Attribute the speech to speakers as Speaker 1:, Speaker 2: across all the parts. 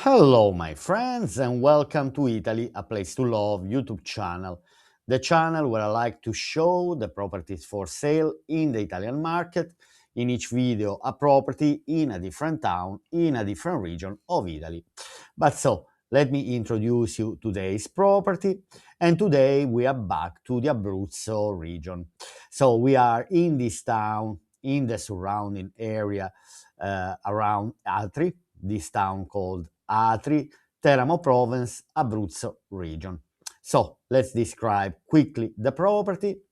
Speaker 1: Hello my friends and welcome to Italy, a place to love YouTube channel. The channel where I like to show the properties for sale in the Italian market. In each video a property in a different town, in a different region of Italy. Let me introduce you today's property, and today we are back to the Abruzzo region. So we are in this town, in the surrounding area around Atri, this town called Atri, Teramo Province, Abruzzo region. So let's describe quickly the property.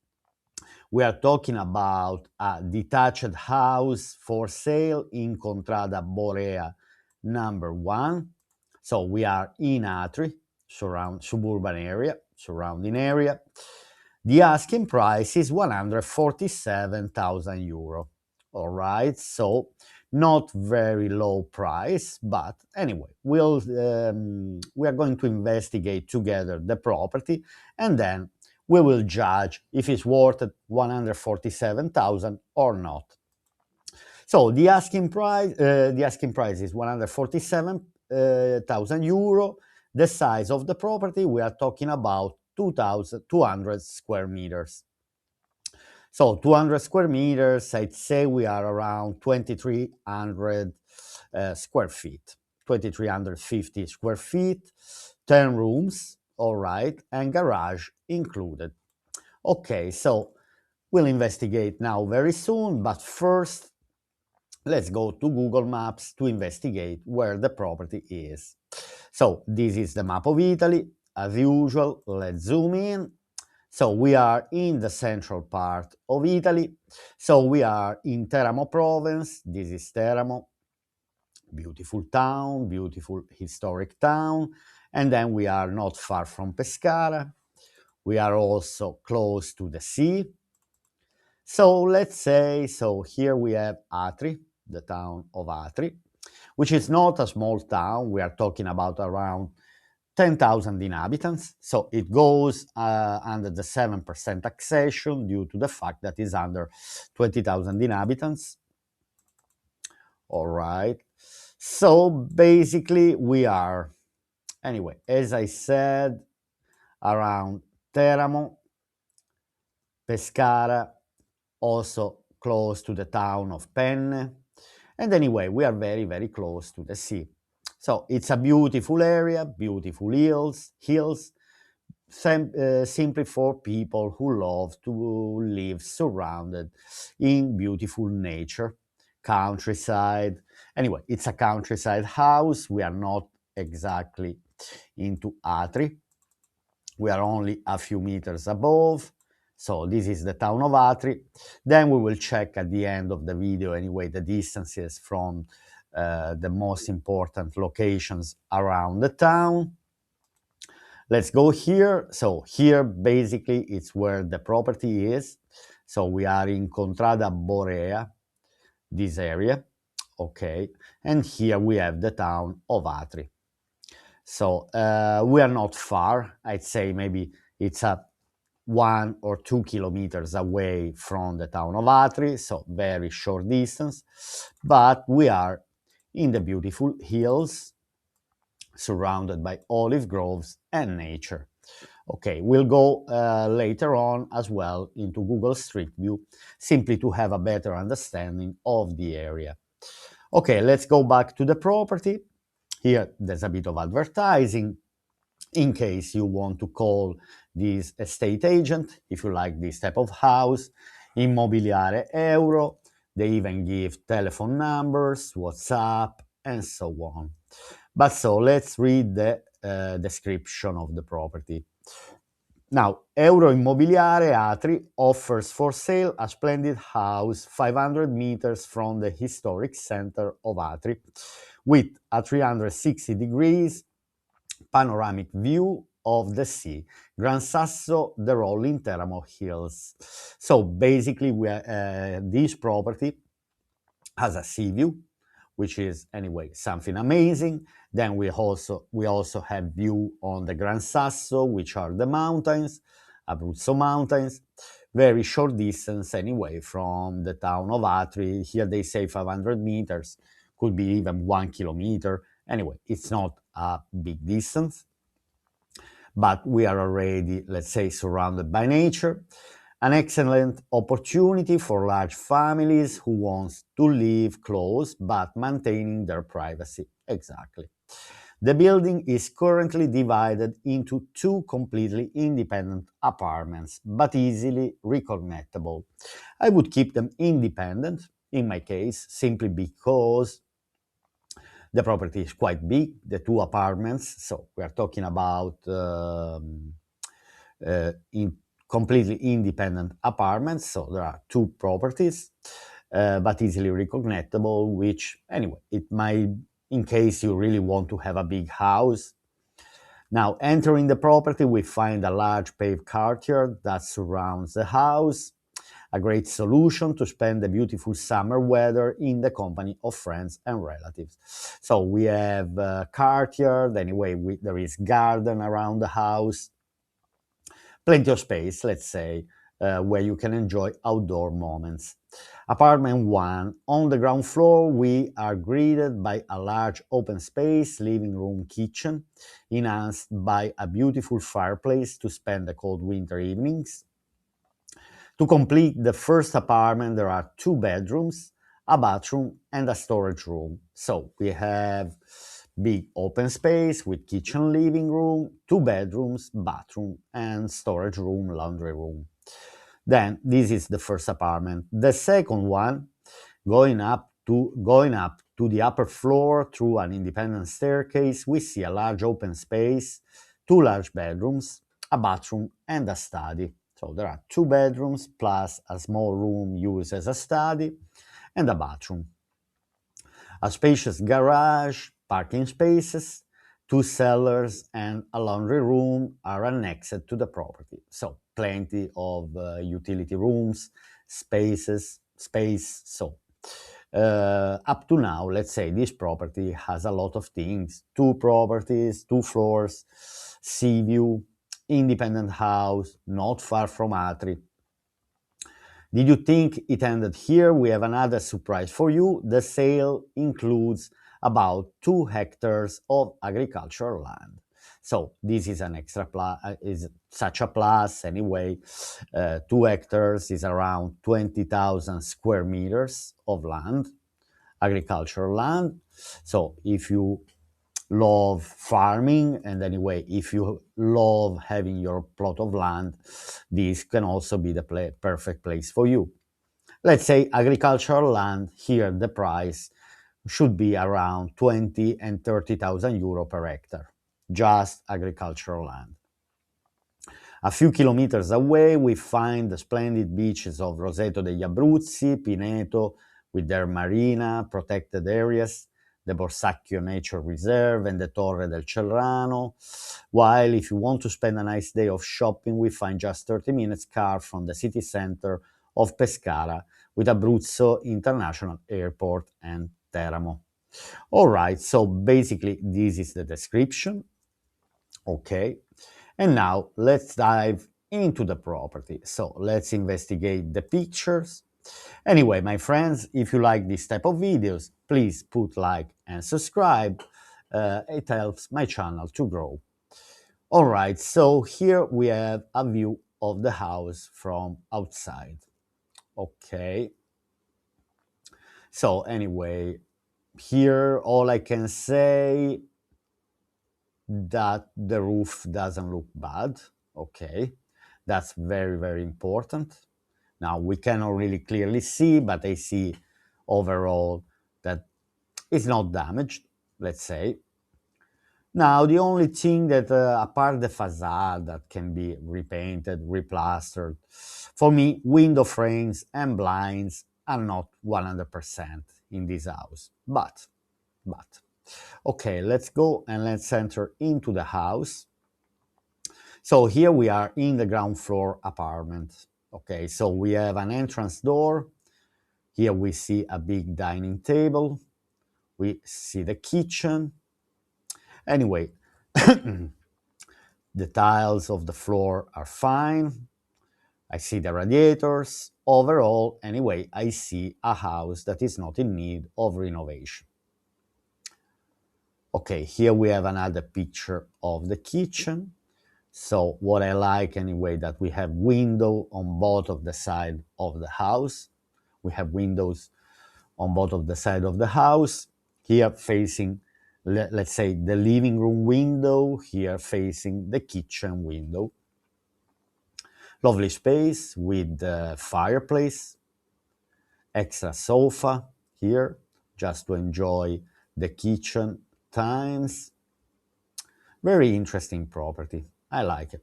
Speaker 1: We are talking about a detached house for sale in Contrada Borea number 1. So we are in Atri, suburban area, surrounding area. The asking price is 147,000 euro. All right, so not very low price, but anyway, we are going to investigate together the property, and then we will judge if it's worth 147,000 or not. So the asking price is 147,000 euro. The size of the property, we are talking about 2,200 square meters. So 200 square meters, I'd say we are around 2,300 square feet, 2,350 square feet, 10 rooms, all right, and garage included. Okay, so we'll investigate now very soon, but first, let's go to Google Maps to investigate where the property is. So this is the map of Italy. As usual, let's zoom in. So we are in the central part of Italy. So we are in Teramo province. This is Teramo. Beautiful town, beautiful historic town. And then we are not far from Pescara. We are also close to the sea. So let's say, so here we have Atri, the town of Atri, which is not a small town. We are talking about around 10,000 inhabitants. So it goes under the 7% taxation due to the fact that it's under 20,000 inhabitants. All right. So basically we are, anyway, as I said, around Teramo, Pescara, also close to the town of Penne. And anyway, we are very, very close to the sea. So it's a beautiful area, beautiful hills, simply for people who love to live surrounded in beautiful nature, countryside. Anyway, it's a countryside house. We are not exactly into Atri. We are only a few meters above. So this is the town of Atri. Then we will check at the end of the video anyway the distances from the most important locations around the town. Let's go here. So here basically it's where the property is. So we are in Contrada Borea, this area. Okay. And here we have the town of Atri. So we are not far. I'd say maybe it's a 1 or 2 kilometers away from the town of Atri, so very short distance, but we are in the beautiful hills surrounded by olive groves and nature. Okay, we'll go later on as well into Google Street View, simply to have a better understanding of the area. Okay, let's go back to the property. Here there's a bit of advertising in case you want to call this estate agent, if you like this type of house. Immobiliare Euro. They even give telephone numbers, WhatsApp, and so on. But so let's read the description of the property. Now, Euro Immobiliare Atri offers for sale a splendid house 500 meters from the historic center of Atri, with a 360 degrees panoramic view of the sea, Gran Sasso, the rolling Teramo hills. So basically, this property has a sea view, which is anyway something amazing. Then we also have view on the Gran Sasso, which are the mountains, Abruzzo mountains. Very short distance anyway from the town of Atri. Here they say 500 meters, could be even 1 kilometer, Anyway, it's not a big distance, but we are already, let's say, surrounded by nature. An excellent opportunity for large families who want to live close but maintaining their privacy. Exactly. The building is currently divided into two completely independent apartments, but easily reconnectable. I would keep them independent, in my case, simply because the property is quite big, the two apartments, so we are talking about in completely independent apartments, so there are two properties, but easily reconnectable, which, anyway, it might, in case you really want to have a big house. Now, entering the property, we find a large paved courtyard that surrounds the house, a great solution to spend the beautiful summer weather in the company of friends and relatives. So we have a courtyard, anyway, there is garden around the house, plenty of space, let's say, where you can enjoy outdoor moments. Apartment 1. On the ground floor, we are greeted by a large open space, living room, kitchen, enhanced by a beautiful fireplace to spend the cold winter evenings. To complete the first apartment, there are two bedrooms, a bathroom, and a storage room. So we have big open space with kitchen, living room, two bedrooms, bathroom, and storage room, laundry room. Then this is the first apartment. The second one, going up to the upper floor through an independent staircase, we see a large open space, two large bedrooms, a bathroom, and a study. So there are two bedrooms plus a small room used as a study and a bathroom. A spacious garage, parking spaces, two cellars, and a laundry room are annexed to the property. So plenty of utility rooms, space. So up to now, let's say this property has a lot of things. Two properties, two floors, Seaview, independent house, not far from Atri. Did you think it ended here? We have another surprise for you. The sale includes about 2 hectares of agricultural land. So this is an extra plus, is such a plus anyway. 2 hectares is around 20,000 square meters of land, agricultural land. So if you love farming, and anyway, if you love having your plot of land, this can also be the perfect place for you. Let's say agricultural land, here the price should be around 20 and 30,000 euro per hectare, just agricultural land. A few kilometers away, we find the splendid beaches of Roseto degli Abruzzi, Pineto, with their marina, protected areas, the Borsacchio Nature Reserve, and the Torre del Cerrano. While if you want to spend a nice day of shopping, we find just 30 minutes car from the city center of Pescara, with Abruzzo International Airport and Teramo. All right, so basically this is the description. Okay, and now let's dive into the property. So let's investigate the pictures. Anyway, my friends, if you like this type of videos, please put like and subscribe. It helps my channel to grow. All right, so here we have a view of the house from outside. Okay, so anyway, here all I can say that the roof doesn't look bad. Okay, that's very, very important. Now we cannot really clearly see, but I see overall that it's not damaged, let's say. Now the only thing that, apart the facade that can be repainted, replastered, for me, window frames and blinds are not 100% in this house. But, okay, let's go and let's enter into the house. So here we are in the ground floor apartment. Okay, so we have an entrance door. Here we see a big dining table. We see the kitchen. Anyway, the tiles of the floor are fine. I see the radiators. Overall, anyway, I see a house that is not in need of renovation. Okay, here we have another picture of the kitchen. So what I like anyway, that we have window on both of the side of the house. We have windows on both of the side of the house. Here facing, let's say, the living room window, here facing the kitchen window. Lovely space with the fireplace, extra sofa here, just to enjoy the kitchen times. Very interesting property. I like it.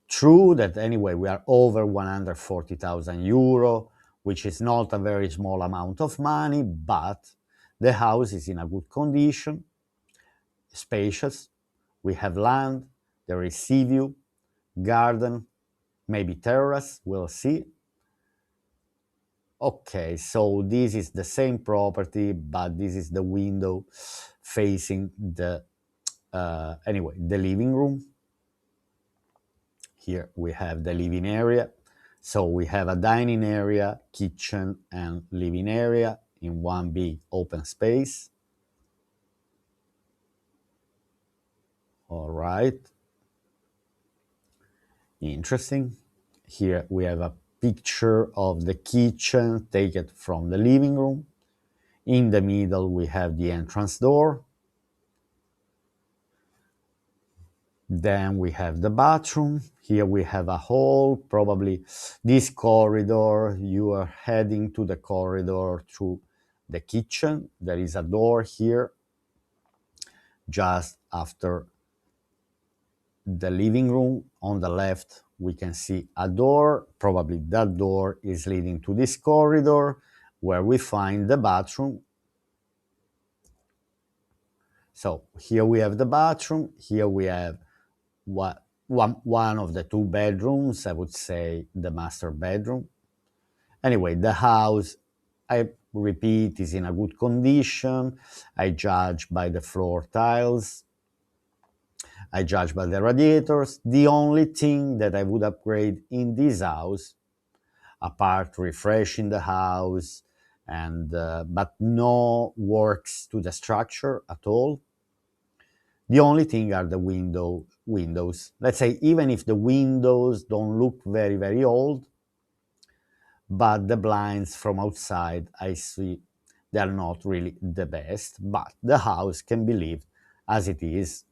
Speaker 1: True that anyway we are over 140,000 euro, which is not a very small amount of money, but the house is in a good condition, spacious. We have land, there is sea view, garden, maybe terrace, we'll see. Okay, so this is the same property, but this is the window facing the anyway the living room. Here we have the living area. So we have a dining area, kitchen, and living area in one big open space. All right. Interesting. Here we have a picture of the kitchen taken from the living room. In the middle, we have the entrance door. Then we have the bathroom. Here we have a hall, probably this corridor. You are heading to the corridor through the kitchen. There is a door here just after the living room. On the left, we can see a door. Probably that door is leading to this corridor where we find the bathroom. So here we have the bathroom. Here we have one of the two bedrooms, I would say the master bedroom. Anyway, the house, I repeat, is in a good condition. I judge by the floor tiles. I judge by the radiators. The only thing that I would upgrade in this house, apart refreshing the house, and but no works to the structure at all. The only thing are the windows. Let's say even if the windows don't look very, very old, but the blinds from outside, I see they're not really the best, but the house can be lived as it is.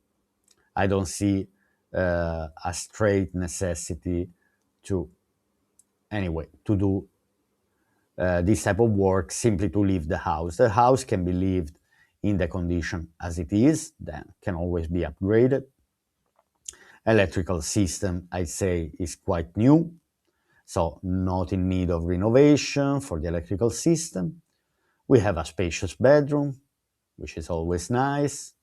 Speaker 1: I don't see a straight necessity to, anyway, to do this type of work simply to leave the house. The house can be lived in the condition as it is, then can always be upgraded. Electrical system, I say, is quite new, so not in need of renovation for the electrical system. We have a spacious bedroom, which is always nice.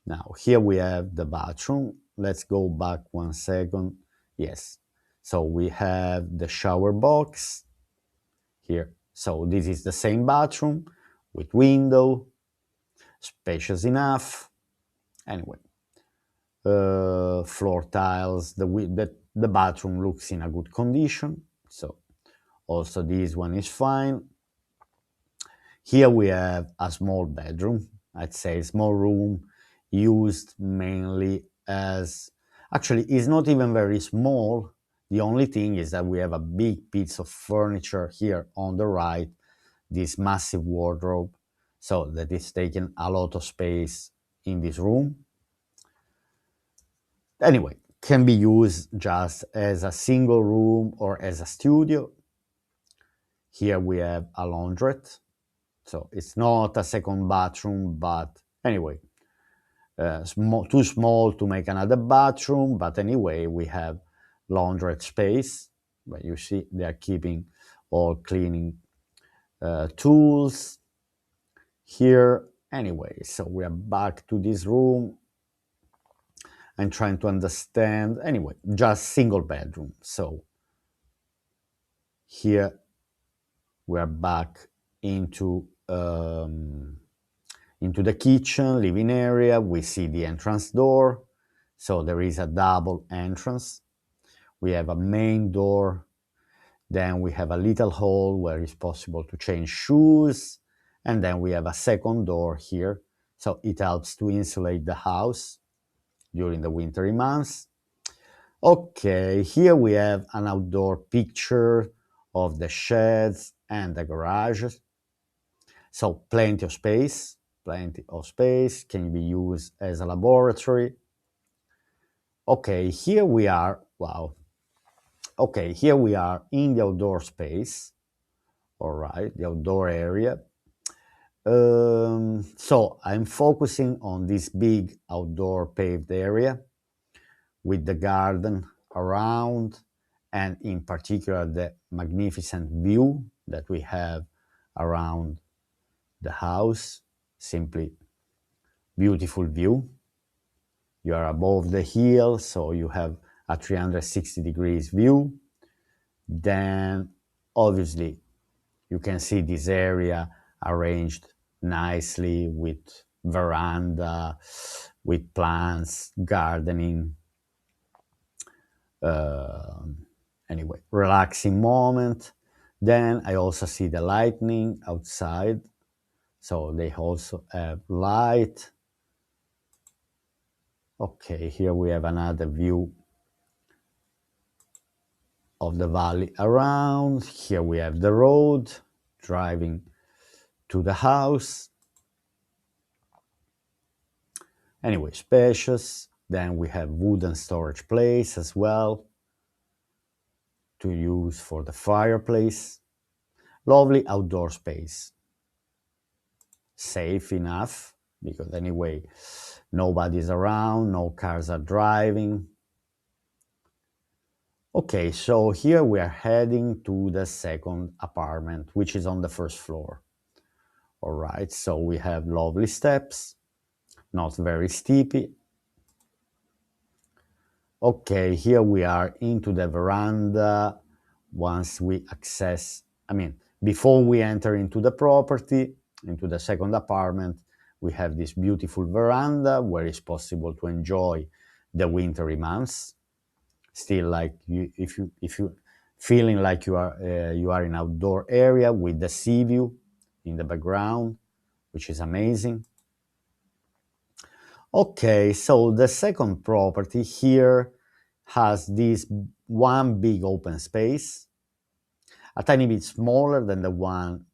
Speaker 1: Now, here we have the bathroom. Let's go back 1 second. Yes, so we have the shower box here. So this is the same bathroom with window, spacious enough. Anyway, floor tiles, the bathroom looks in a good condition. So also this one is fine. Here we have a small bedroom, I'd say small room, used mainly as, actually it's not even very small. The only thing is that we have a big piece of furniture here on the right, this massive wardrobe, so that is taking a lot of space in this room. Anyway, can be used just as a single room or as a studio. Here we have a laundrette. So it's not a second bathroom, but anyway, too small to make another bathroom. But anyway, we have laundrette space. But you see, they are keeping all cleaning tools here. Anyway, so we are back to this room. I'm trying to understand. Anyway, just single bedroom. So here we are back into the kitchen, living area. We see the entrance door. So there is a double entrance. We have a main door. Then we have a little hall where it's possible to change shoes. And then we have a second door here. So it helps to insulate the house during the wintry months. Okay, here we have an outdoor picture of the sheds and the garages. So plenty of space can be used as a laboratory. Okay, here we are, wow. Okay, here we are in the outdoor space, all right, the outdoor area. So I'm focusing on this big outdoor paved area with the garden around, and in particular the magnificent view that we have around the house. Simply beautiful view. You are above the hill, so you have a 360 degrees view. Then obviously you can see this area arranged nicely with veranda, with plants, gardening. Uh, anyway, relaxing moment. Then I also see the lightning outside. So they also have light. Okay, here we have another view of the valley around. Here we have the road driving to the house. Anyway, spacious. Then we have wooden storage place as well to use for the fireplace. Lovely outdoor space. Safe enough because anyway, nobody's around, no cars are driving. Okay, so here we are heading to the second apartment, which is on the first floor. All right, so we have lovely steps, not very steepy. Okay, here we are into the veranda. Once we access, before we enter into the property, into the second apartment, we have this beautiful veranda where it's possible to enjoy the wintry months. Still, like if you feeling like you are in outdoor area with the sea view in the background, which is amazing. Okay, so the second property here has this one big open space, a tiny bit smaller than the one.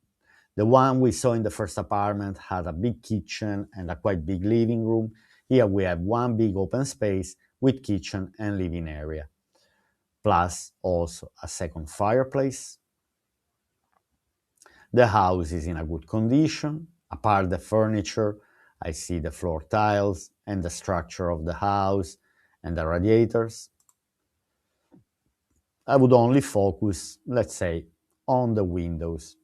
Speaker 1: The one we saw in the first apartment had a big kitchen and a quite big living room. Here we have one big open space with kitchen and living area, plus also a second fireplace. The house is in a good condition. Apart the furniture, I see the floor tiles and the structure of the house and the radiators. I would only focus, let's say, on the windows,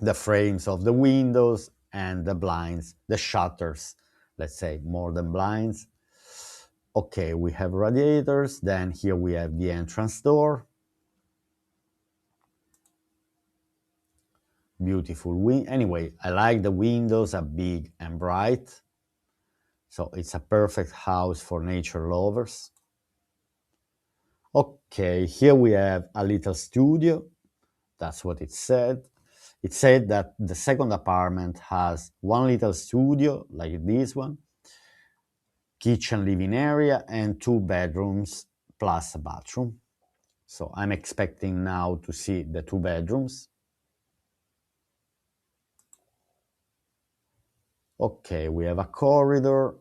Speaker 1: the frames of the windows and the blinds, the shutters, let's say, more than blinds. Okay, we have radiators. Then here we have the entrance door. Beautiful anyway, I like the windows are big and bright. So it's a perfect house for nature lovers. Okay, here we have a little studio. That's what it said. It said that the second apartment has one little studio, like this one, kitchen living area, and 2 bedrooms plus a bathroom. So I'm expecting now to see the 2 bedrooms. Okay, we have a corridor.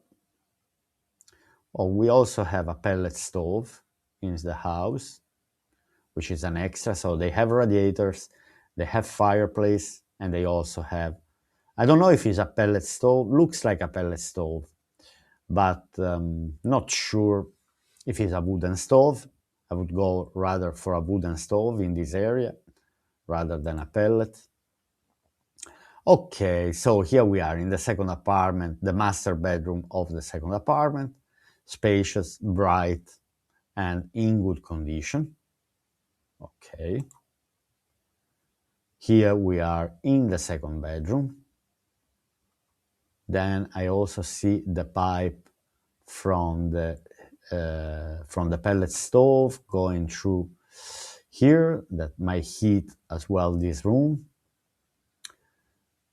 Speaker 1: Oh, we also have a pellet stove in the house, which is an extra. So they have radiators, they have fireplace, and they also have, I don't know if it's a pellet stove, looks like a pellet stove, but not sure if it's a wooden stove. I would go rather for a wooden stove in this area rather than a pellet. Okay, so here we are in the second apartment, the master bedroom of the second apartment, spacious, bright, and in good condition. Okay. Here we are in the second bedroom. Then I also see the pipe from the pellet stove going through here that might heat as well this room.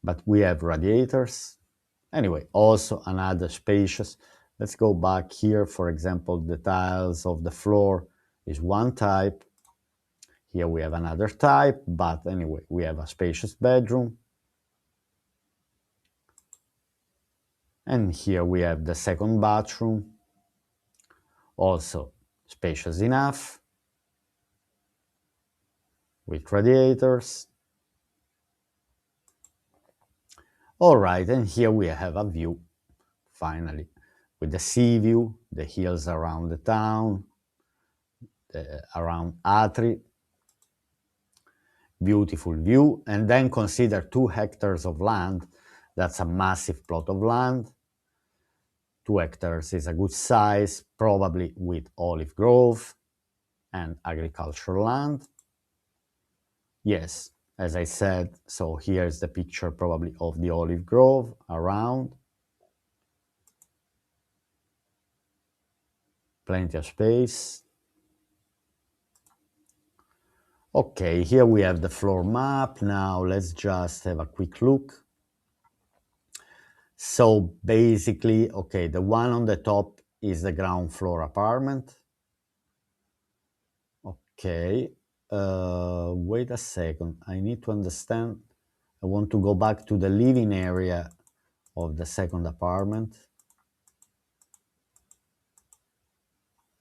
Speaker 1: But we have radiators. Anyway, also another spacious. Let's go back here. For example, the tiles of the floor is one type. Here we have another type, but anyway, we have a spacious bedroom. And here we have the second bathroom, also spacious enough, with radiators. All right, and here we have a view, finally, with the sea view, the hills around the town, around Atri. Beautiful view. And then consider 2 hectares of land. That's a massive plot of land. 2 hectares is a good size, probably with olive grove and agricultural land. Yes, as I said, so here's the picture probably of the olive grove around. Plenty of space. Okay, here we have the floor map. Now let's just have a quick look. So basically, okay, the one on the top is the ground floor apartment. Okay, wait a second. I need to understand. I want to go back to the living area of the second apartment.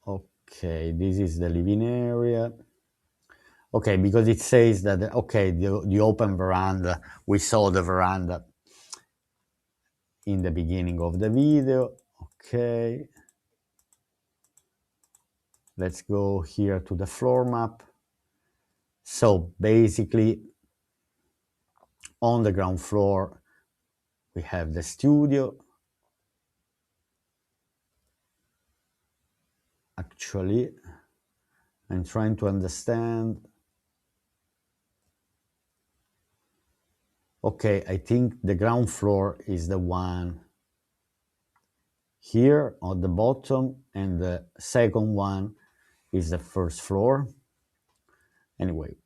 Speaker 1: Okay, this is the living area. Okay, because it says that, okay, the open veranda, we saw the veranda in the beginning of the video. Okay. Let's go here to the floor map. So basically, on the ground floor, we have the studio. Actually, I'm trying to understand. Okay, I think the ground floor is the one here on the bottom, and the second one is the first floor. Anyway,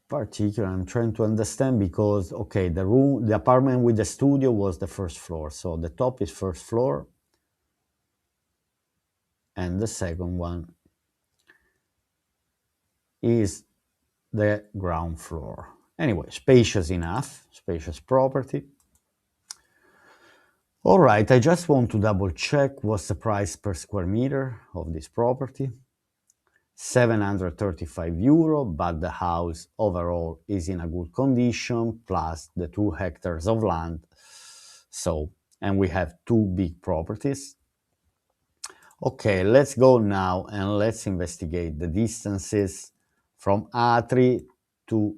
Speaker 1: particular, I'm trying to understand because, okay, the apartment with the studio was the first floor. So the top is first floor, and the second one is the ground floor. Anyway, spacious enough, spacious property. All right, I just want to double check what's the price per square meter of this property. 735 euro, but the house overall is in a good condition, plus the 2 hectares of land. So, and we have 2 big properties. Okay, let's go now and let's investigate the distances from Atri to,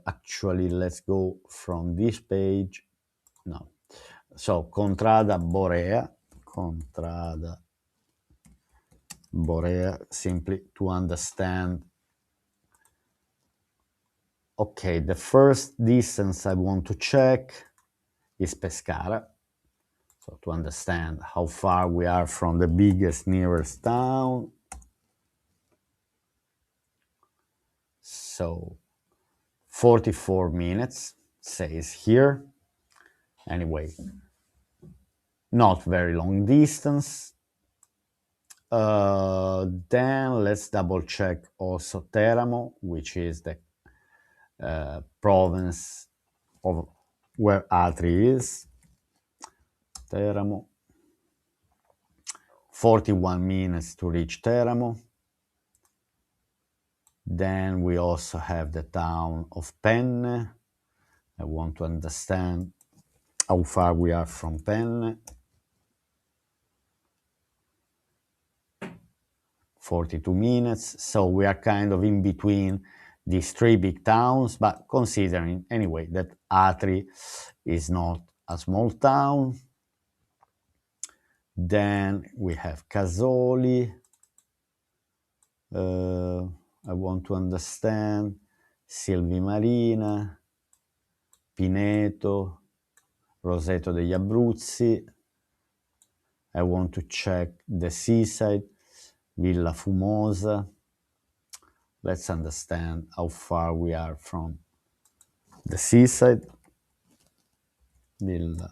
Speaker 1: actually, let's go from this page. No. So, Contrada Borea, simply to understand. Okay, the first distance I want to check is Pescara. So to understand how far we are from the biggest nearest town. So 44 minutes says here. Anyway, not very long distance. Then let's double check also Teramo, which is the province of where Atri is. Teramo. 41 minutes to reach Teramo. Then we also have the town of Penne. I want to understand how far we are from Penne. 42 minutes. So we are kind of in between these 3 big towns, but considering anyway that Atri is not a small town. Then we have Casoli. I want to understand Silvi Marina, Pineto, Roseto degli Abruzzi. I want to check the seaside, Villa Fumosa. Let's understand how far we are from the seaside, Villa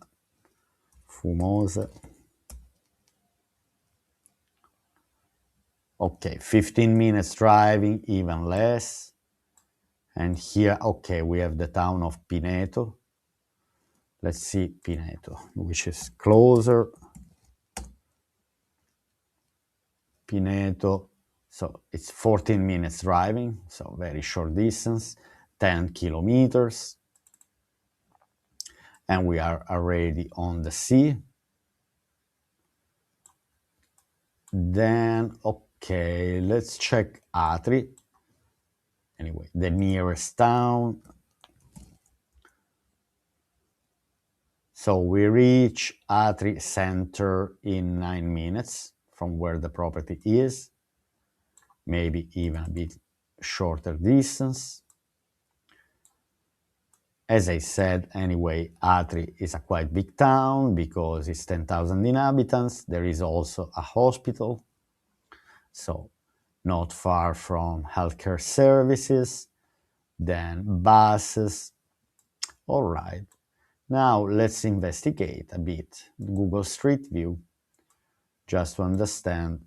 Speaker 1: Fumosa. Okay, 15 minutes driving, even less. And here, okay, we have the town of Pineto. Let's see Pineto, which is closer. Pineto, so it's 14 minutes driving, so very short distance, 10 kilometers. And we are already on the sea. Then, okay, let's check Atri. Anyway, the nearest town. So we reach Atri center in 9 minutes from where the property is, maybe even a bit shorter distance. As I said, anyway, Atri is a quite big town because it's 10,000 inhabitants. There is also a hospital, so not far from healthcare services, then buses. All right, now let's investigate a bit Google Street View just to understand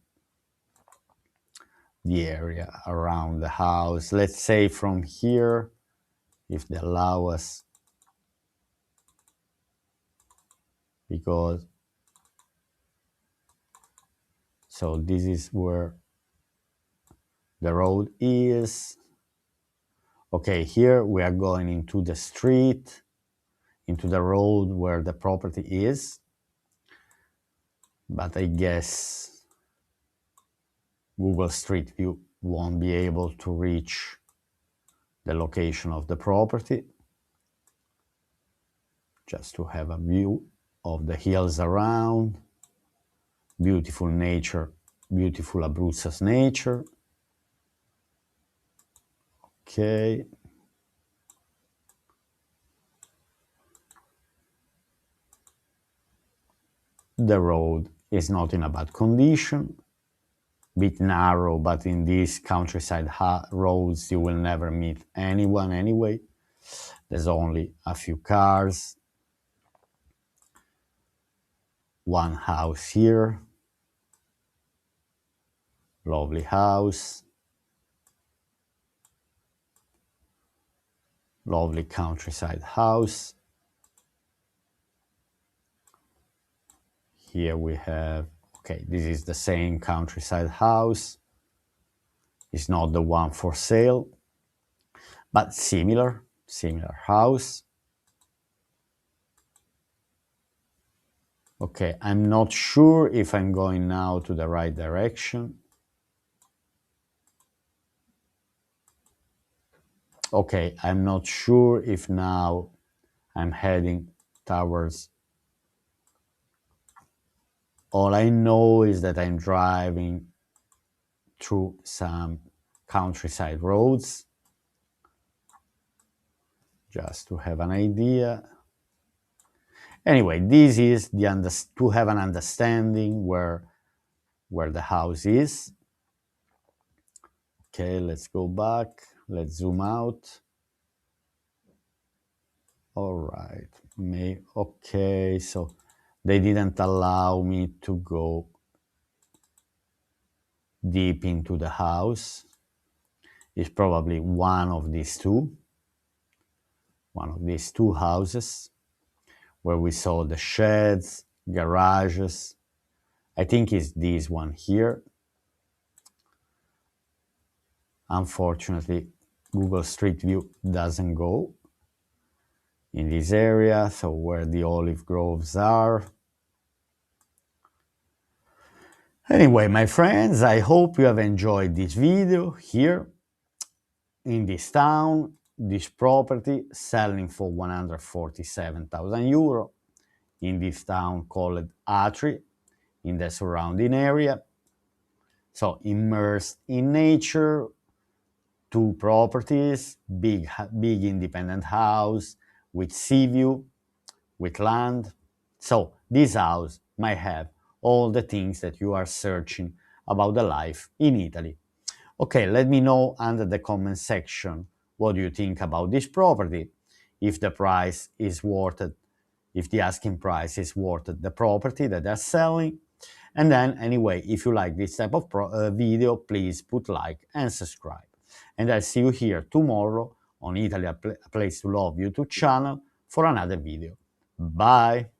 Speaker 1: the area around the house. Let's say from here, if they allow us, because so this is where the road is. Okay, here we are going into the street, into the road where the property is, but I guess Google Street View won't be able to reach the location of the property. Just to have a view of the hills around, beautiful nature, beautiful Abruzzo's nature. Okay. The road is not in a bad condition, bit narrow, but in these countryside roads you will never meet anyone anyway. There's only a few cars, one house here, lovely house, lovely countryside house. Here we have, okay, this is the same countryside house. It's not the one for sale, but similar house. Okay, I'm not sure if I'm going now to the right direction. Okay, I'm not sure if now I'm heading towards. All I know is that I'm driving through some countryside roads, just to have an idea. Anyway, this is to have an understanding where the house is. Okay, let's go back. Let's zoom out. All right. Okay, so they didn't allow me to go deep into the house. It's probably one of these two houses where we saw the sheds, garages. I think it's this one here. Unfortunately, Google Street View doesn't go in this area, so where the olive groves are. Anyway, my friends, I hope you have enjoyed this video here in this town, this property selling for 147,000 euro in this town called Atri, in the surrounding area. So immersed in nature, two properties, big independent house with sea view, with land. So this house might have all the things that you are searching about the life in Italy. Okay, let me know under the comment section what do you think about this property. if the price is worth it, if the asking price is worth the property that they're selling. And then anyway, if you like this type of video, please put like and subscribe. And I'll see you here tomorrow on Italy, a Place to Love YouTube channel for another video. Bye!